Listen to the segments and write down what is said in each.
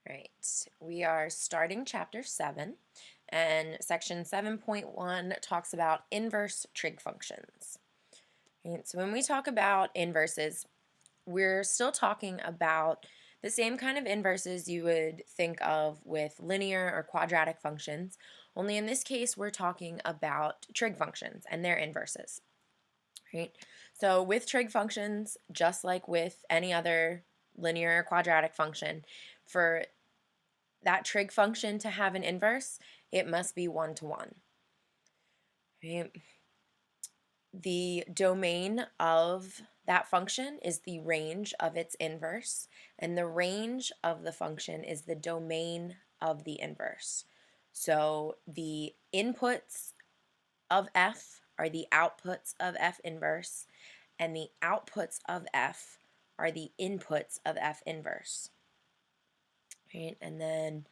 Right, we are starting chapter 7, and section 7.1 talks about inverse trig functions. Right, so when we talk about inverses, we're still talking about the same kind of inverses you would think of with linear or quadratic functions, only in this case we're talking about trig functions and their inverses. Right? So with trig functions, just like with any other linear or quadratic function, for that trig function to have an inverse, it must be 1 to 1. Right? The domain of that function is the range of its inverse, and the range of the function is the domain of the inverse. So the inputs of f are the outputs of f inverse, and the outputs of f are the inputs of f inverse. Right? And then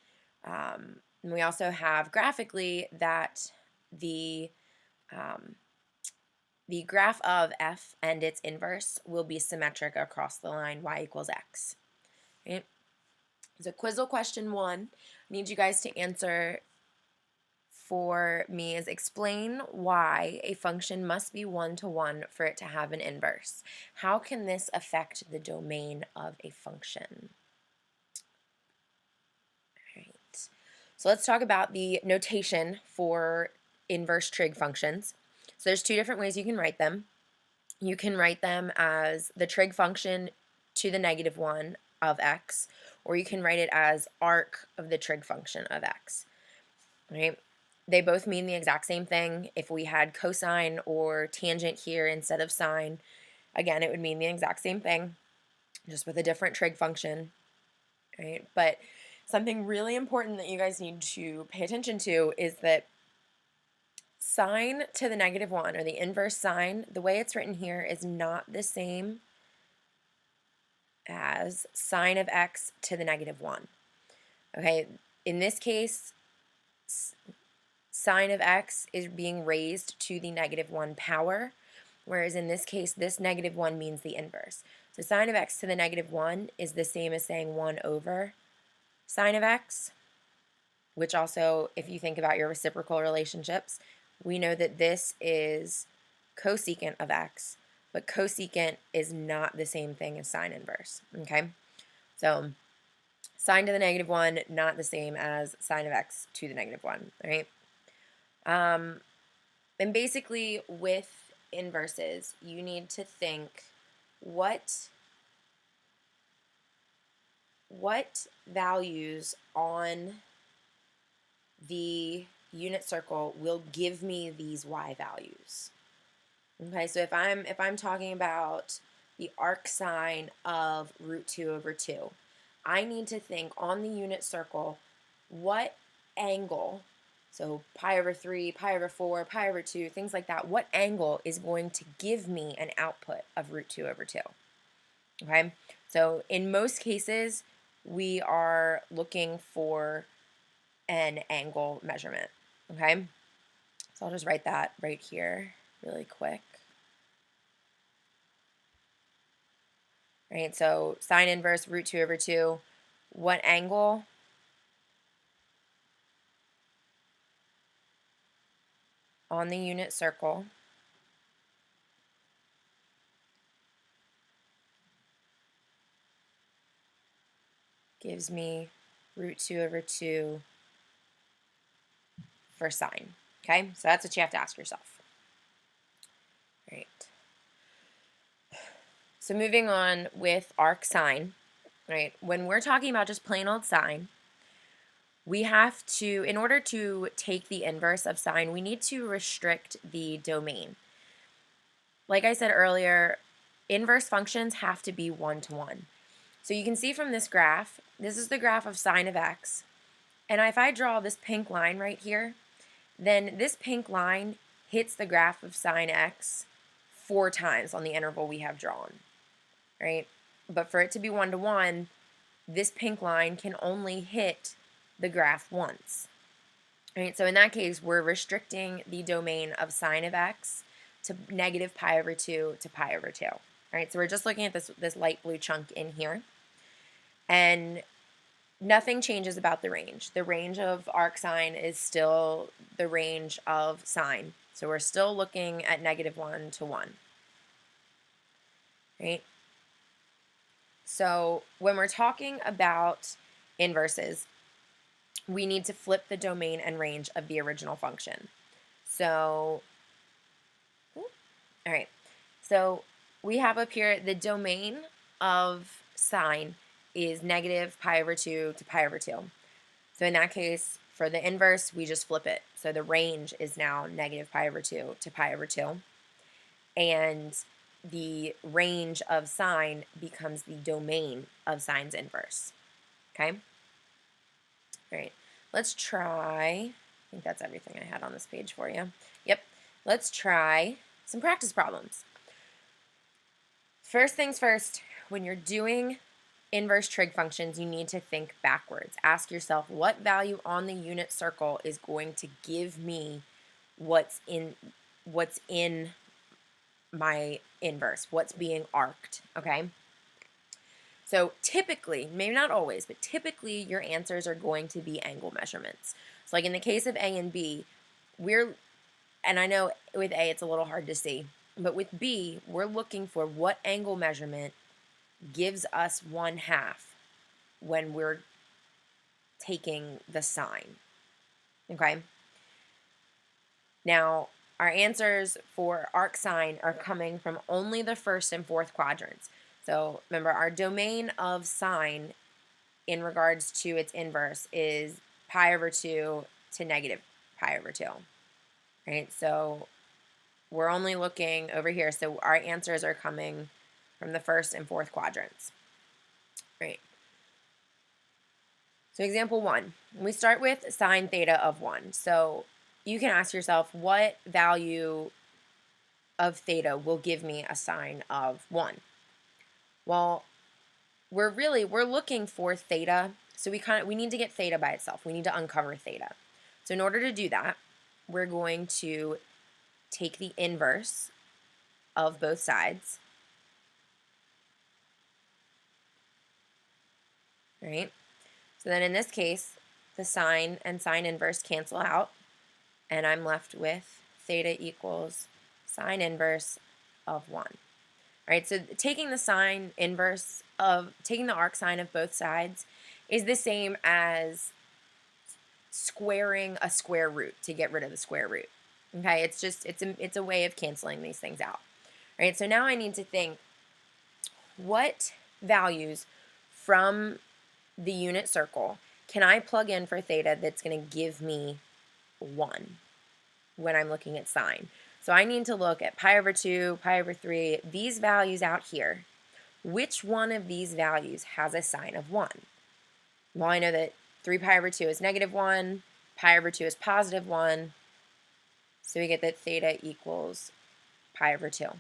we also have graphically that the um, the graph of f and its inverse will be symmetric across the line y equals x. Right? So Quizle question 1, I need you guys to answer for me is explain why a function must be 1 to 1 for it to have an inverse. How can this affect the domain of a function? Right. So let's talk about the notation for inverse trig functions. So there's two different ways you can write them. You can write them as the trig function to the negative 1 of x, or you can write it as arc of the trig function of x. Right? They both mean the exact same thing. If we had cosine or tangent here instead of sine, again, it would mean the exact same thing, just with a different trig function. Right? But something really important that you guys need to pay attention to is that sine to the negative 1, or the inverse sine, the way it's written here is not the same as sine of x to the negative 1. Okay, in this case, sine of x is being raised to the negative 1 power, whereas in this case, this negative 1 means the inverse. So sine of x to the negative 1 is the same as saying 1 over sine of x, which also, if you think about your reciprocal relationships, we know that this is cosecant of x, but cosecant is not the same thing as sine inverse, okay? So sine to the negative 1, not the same as sine of x to the negative 1, all right? And basically with inverses, you need to think what values on the unit circle will give me these y values. Okay, so if I'm talking about the arcsine of root 2 over 2, I need to think on the unit circle what angle, so pi over 3, pi over 4, pi over 2, things like that, what angle is going to give me an output of root 2 over 2. Okay, so in most cases, we are looking for an angle measurement. Okay, so I'll just write that right here really quick. Right, so sine inverse root 2 over 2, what angle? On the unit circle gives me root 2 over 2 for sine. Okay, so that's what you have to ask yourself. Right. So moving on with arcsine, right? When we're talking about just plain old sine, we have to, in order to take the inverse of sine, we need to restrict the domain. Like I said earlier, inverse functions have to be 1 to 1. So you can see from this graph, this is the graph of sine of x. And if I draw this pink line right here, then this pink line hits the graph of sine x 4 times on the interval we have drawn, right? But for it to be 1 to 1, this pink line can only hit the graph once. Right? So in that case, we're restricting the domain of sine of x to negative pi over 2 to pi over 2. All right, so we're just looking at this light blue chunk in here. And nothing changes about the range. The range of arcsine is still the range of sine. So we're still looking at -1 to 1, right? So when we're talking about inverses, we need to flip the domain and range of the original function. So, all right. So we have up here the domain of sine is -π/2 to π/2. So in that case, for the inverse, we just flip it. So the range is now -π/2 to π/2. And the range of sine becomes the domain of sine's inverse. Okay? All right. Let's try, I think that's everything I had on this page for you. Yep. Let's try some practice problems. First things first, when you're doing inverse trig functions, you need to think backwards. Ask yourself what value on the unit circle is going to give me what's in my inverse, what's being arced, okay? So typically, maybe not always, but typically your answers are going to be angle measurements. So like in the case of A and B, and I know with A it's a little hard to see, but with B, we're looking for what angle measurement gives us 1/2 when we're taking the sine, okay? Now, our answers for arcsine are coming from only the first and fourth quadrants. So remember, our domain of sine in regards to its inverse is π/2 to -π/2, right? So we're only looking over here. So our answers are coming from the first and fourth quadrants, right? So example 1, we start with sine theta of 1. So you can ask yourself, what value of theta will give me a sine of 1? Well, we're looking for theta, so we need to get theta by itself. We need to uncover theta. So in order to do that, we're going to take the inverse of both sides, right? So then in this case, the sine and sine inverse cancel out, and I'm left with theta equals sine inverse of 1. Right, so taking the arcsine of both sides is the same as squaring a square root to get rid of the square root. Okay, it's a way of canceling these things out. All right, so now I need to think, what values from the unit circle can I plug in for theta that's going to give me 1 when I'm looking at sine? So I need to look at π/2, π/3, these values out here. Which one of these values has a sine of 1? Well, I know that 3π/2 is -1, π/2 is +1, so we get that theta equals π/2.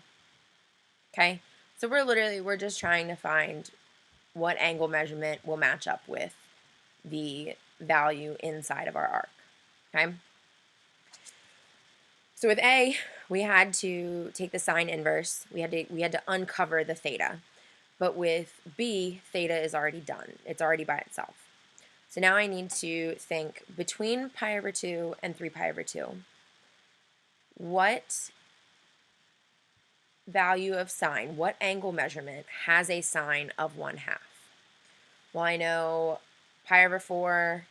Okay, so we're just trying to find what angle measurement will match up with the value inside of our arc. Okay. So with A, we had to take the sine inverse. We had to uncover the theta. But with B, theta is already done. It's already by itself. So now I need to think between π/2 and 3π/2. What value of sine, what angle measurement has a sine of 1/2? Well, I know π/4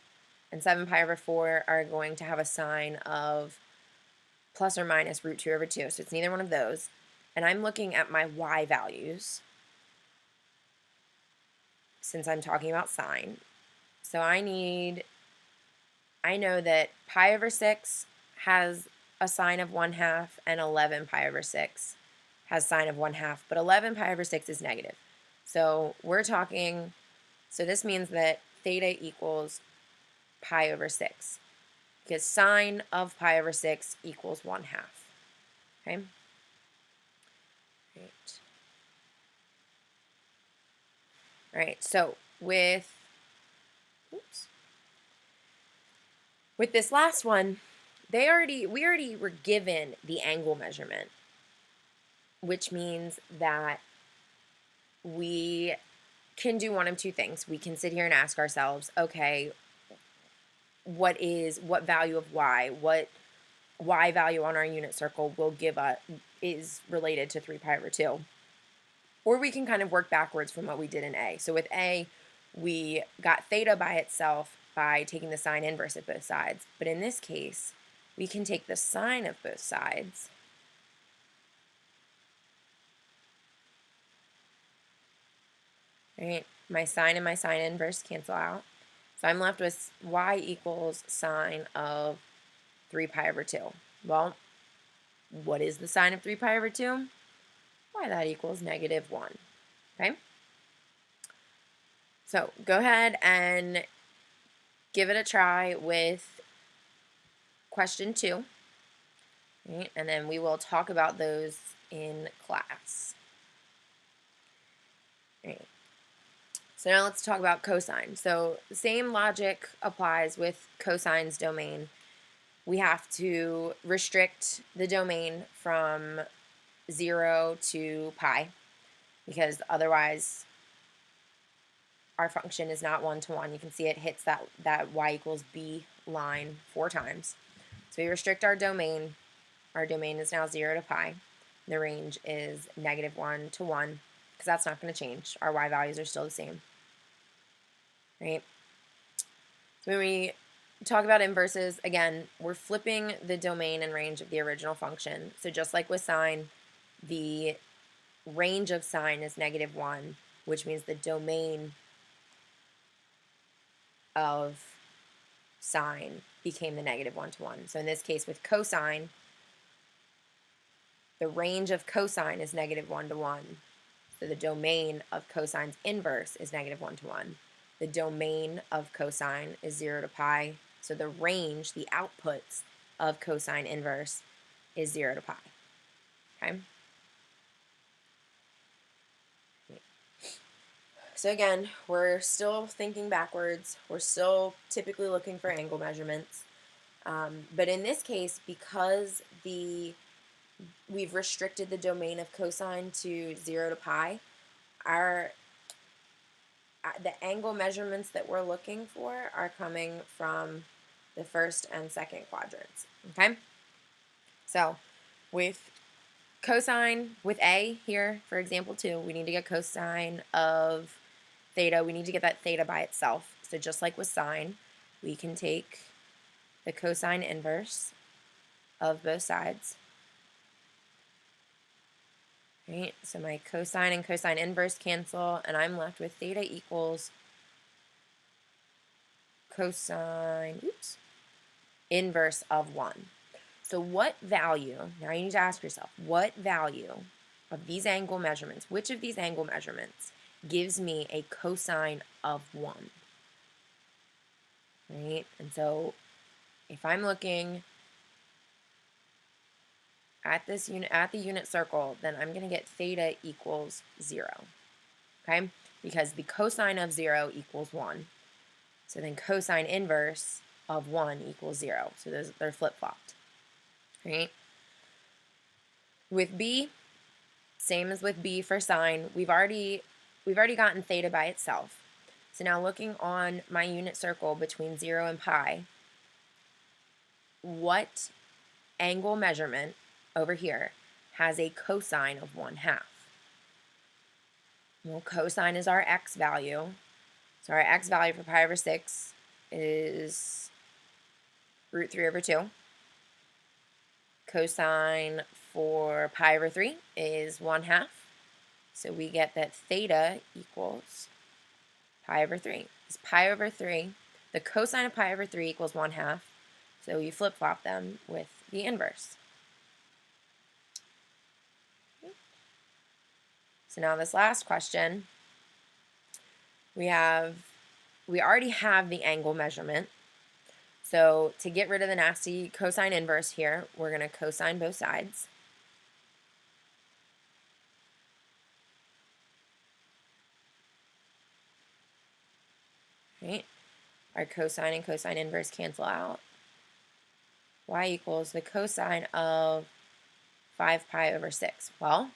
and 7π/4 are going to have a sine of plus or minus √2/2, so it's neither one of those. And I'm looking at my y values since I'm talking about sine. So I know that π/6 has a sine of 1/2 and 11π/6 has sine of 1/2, but 11π/6 is negative. So this means that theta equals π/6. Because sine of π/6 equals 1/2. Okay? Right. All right, so with this last one, we already were given the angle measurement, which means that we can do one of two things. We can sit here and ask ourselves, okay, what value of what y value on our unit circle will give us is related to 3 pi over 2. Or we can kind of work backwards from what we did in A. So with A, we got theta by itself by taking the sine inverse of both sides. But in this case, we can take the sine of both sides right? My sine and my sine inverse cancel out. So I'm left with y equals sine of 3 pi over 2. Well, what is the sine of 3 pi over 2? Why, that equals negative 1. Okay? So go ahead and give it a try with question 2. Right? And then we will talk about those in class. Right. So now let's talk about cosine. So the same logic applies with cosine's domain. We have to restrict the domain from 0 to pi because otherwise our function is not 1 to 1. You can see it hits that y equals b line 4 times. So we restrict our domain. Our domain is now 0 to pi. The range is negative 1 to 1 because that's not going to change. Our y values are still the same. Right? So when we talk about inverses, again, we're flipping the domain and range of the original function. So just like with sine, the range of sine is negative 1, which means the domain of sine became the negative 1 to 1. So in this case with cosine, the range of cosine is negative 1 to 1. So the domain of cosine's inverse is negative 1 to 1. The domain of cosine is 0 to pi. So the range, the outputs of cosine inverse is 0 to pi. Okay? So again, we're still thinking backwards. We're still typically looking for angle measurements. But in this case, because we've restricted the domain of cosine to 0 to pi, the angle measurements that we're looking for are coming from the first and second quadrants. Okay? So with cosine, with A here, for example 2, we need to get cosine of theta. We need to get that theta by itself. So just like with sine, we can take the cosine inverse of both sides. Right? So my cosine and cosine inverse cancel, and I'm left with theta equals cosine inverse of 1. So what value, now you need to ask yourself, what value of these angle measurements, which of these angle measurements gives me a cosine of 1? Right? And so if I'm looking at this unit, at the unit circle, then I'm going to get theta equals 0. Okay? Because the cosine of 0 equals 1. So then cosine inverse of 1 equals 0. So they're flip-flopped. Right? With B, same as with B for sine, we've already gotten theta by itself. So now looking on my unit circle between 0 and pi, what angle measurement over here has a cosine of 1/2? Well, cosine is our x value. So our x value for pi over 6 is root 3 over 2. Cosine for pi over 3 is 1/2. So we get that theta equals pi over 3. It's pi over 3. The cosine of pi over 3 equals 1/2. So you flip-flop them with the inverse. So now this last question, we already have the angle measurement. So to get rid of the nasty cosine inverse here, we're going to cosine both sides. Right? Our cosine and cosine inverse cancel out. Y equals the cosine of 5 pi over 6. Well,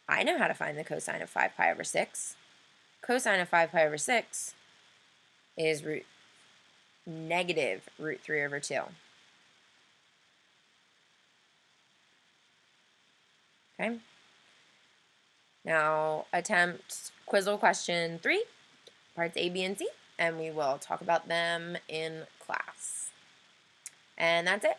I know how to find the cosine of 5 pi over 6. Cosine of 5 pi over 6 is negative root 3 over 2. Okay. Now attempt Quizle question 3, parts A, B, and C, and we will talk about them in class. And that's it.